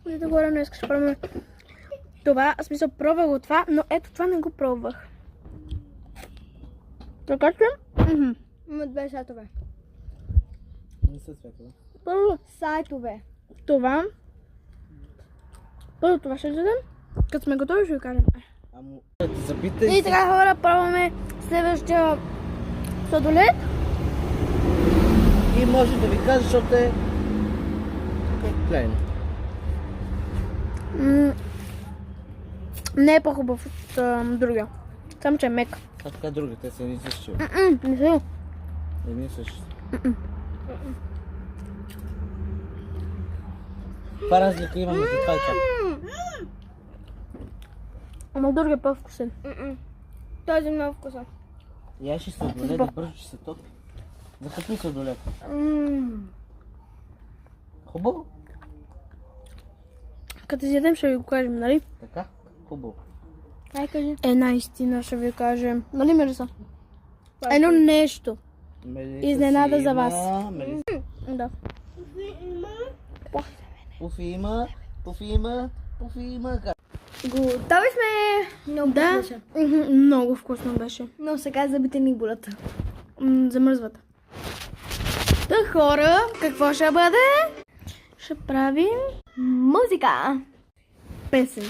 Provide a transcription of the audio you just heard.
Дето хора, днес ще пробваме това. В смисъл, пробвах го това, но ето това не го пробвах. Така че? Има две сайтове. Не са светове. Първо Сайтове. това. Първо това ще дадем. Като сме готови, ще ви кажем. Амо, запитай И така, хора, пробваме следващия сладолед. И може да ви кажа, защото е плейн. Не е по-хубав от другия. Само, че е мек. А така други, те са едни същи. Не са. Едни същи. Това разлика има между това и това. Ама другия е по-вкусен. Този е много вкусен. Яши сладолед, да бързо, че се топи. Захапни сладолед. Хубаво? Като изядем, ще ви го кажем, нали? Така? Хубаво. Ай, кажи. Една истина ще ви кажем. Нали, Мириса? Едно нещо. Изненада за вас. Да. Пуфи има. Готови сме. Много Да. вкусно. Много вкусно беше. Но сега зъбите ни болят. Замръзват. Та хора, какво ще бъде? Ще правим Музика. песен.